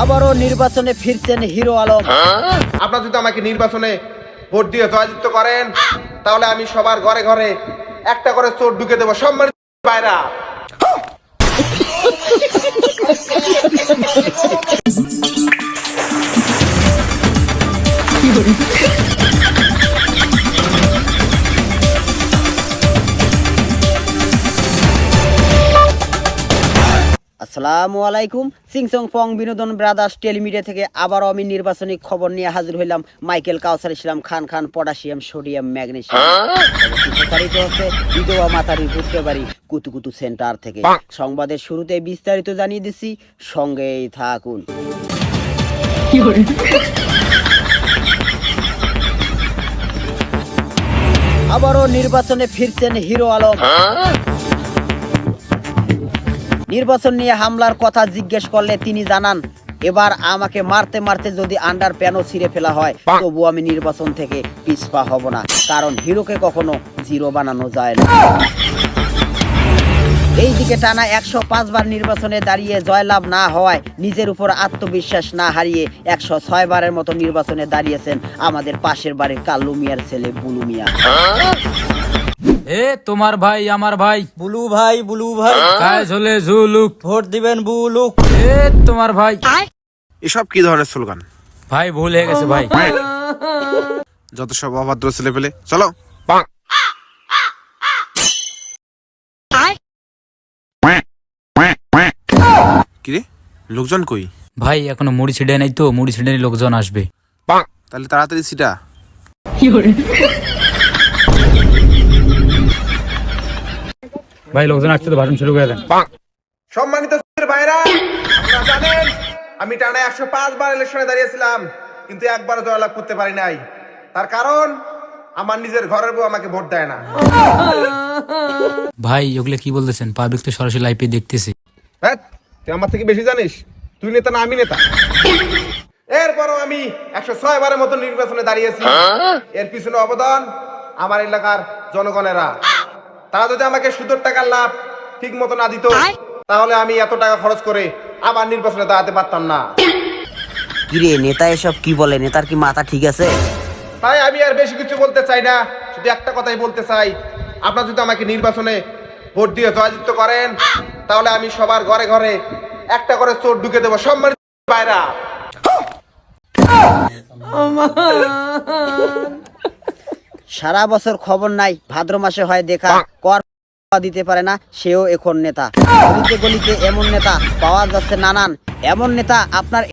আবারও নির্বাচনে ফিরছেন হিরো আলম। আপনারা যদি আমাকে নির্বাচনে ভোট দিয়ে জয়যুক্ত করেন তাহলে আমি সবার ঘরে ঘরে একটা করে চোর ঢুকে দেবো। সম্মানিত ভাইরা, আসসালামু আলাইকুম। সিংসং ফং বিনোদন ব্রাদার্স টেলিমিডিয়া থেকে আবারও আমি নির্বাচনী খবর নিয়ে হাজির হইলাম। মাইকেল কাউসার ইসলাম খান খান পটাশিয়াম সোডিয়াম ম্যাগনেসিয়াম প্রচারিত হচ্ছে বিধবা মাতারি ঘুরতে পারি কুতুকুতু সেন্টার থেকে। সংবাদের শুরুতে বিস্তারিত জানিয়ে দিচ্ছি, সঙ্গেই থাকুন। আবারও নির্বাচনে ফিরছেন হিরো আলম। নির্বাচন নিয়ে হামলার কথা জিজ্ঞেস করলে তিনি জানান, এবার আমাকে মারতে মারতে যদি আন্ডার প্যানও ছিঁড়ে ফেলা হয় তবু আমি নির্বাচন থেকে পিছপা হব না, কারণ হিরোকে কখনো জিরো বানানো যায় না। এইদিকে টানা 105 বার নির্বাচনে দাঁড়িয়ে জয়লাভ না হওয়ায় নিজের উপর আত্মবিশ্বাস না হারিয়ে 106 বারের মতো নির্বাচনে দাঁড়িয়েছেন আমাদের পাশের বাড়ির কাল্লু মিয়ার ছেলে বুলু মিয়া। এ তোমার ভাই আমার ভাই বুলু ভাই কাজ হলে ঝুলুক, ভোট দিবেন বুলুক। এ তোমার ভাই। এসব কি ধরনের স্লোগান? ভাই ভুল হয়ে গেছে ভাই। যত সব অভদ্র ছেলে পেলে, চলো। কিরে, লোকজন কই? ভাই এখনো মুড়ি ছিটে নাই তো, মুড়ি ছিটে লোকজন আসবে। তাহলে তাড়াতাড়ি সিটা। ভাই লোকজন আসছে তো, ভাষণ শুরু করে দেন। সম্মানিত ভাইরা, আপনারা জানেন আমি টানা 105 বার ইলেকশনে দাঁড়িয়েছিলাম কিন্তু একবারও জয়লাভ করতে পারি নাই। তার কারণ আমার নিজের ঘরের বউ আমাকে ভোট দেয় না। ভাই ওগুলো কি বলতেছেন? পাবলিক তো সরাসরি লাইভে দেখতেছি। হ্যাঁ, তুই আমার থেকে বেশি জানিস? তুই নেতা না আমি নেতা? এরপরও আমি 106 বারের মতো নির্বাচনে দাঁড়িয়েছি। এর পিছনে অবদান আমার এলাকার জনগণেরা। তারা যদি আমাকে সুদের টাকার লাভ ঠিক মতো না দিত তাহলে আমি এত টাকা খরচ করে আবার নির্বাচনে দাঁড়াতে পারতাম না। কিরে নেতা এসব কি বলে? নেতার কি মাথা ঠিক আছে? তাই আমি আর বেশি কিছু বলতে চাই না, শুধু একটা কথাই বলতে চাই, আপনারা যদি আমাকে নির্বাচনে ভোট দিয়ে জয়যুক্ত করেন তাহলে আমি সবার ঘরে ঘরে একটা করে চোর ঢুকে দেবো। সম্মানিত ভাইরা, সারা বছর খবর নাই, ভাদ্র মাসে হয় দেখা, কর দিতে পারে না, সেও এখন নেতা। গলিতে গলিতে এমন নেতা পাওয়া যাচ্ছে নানান। এমন নেতা আপনার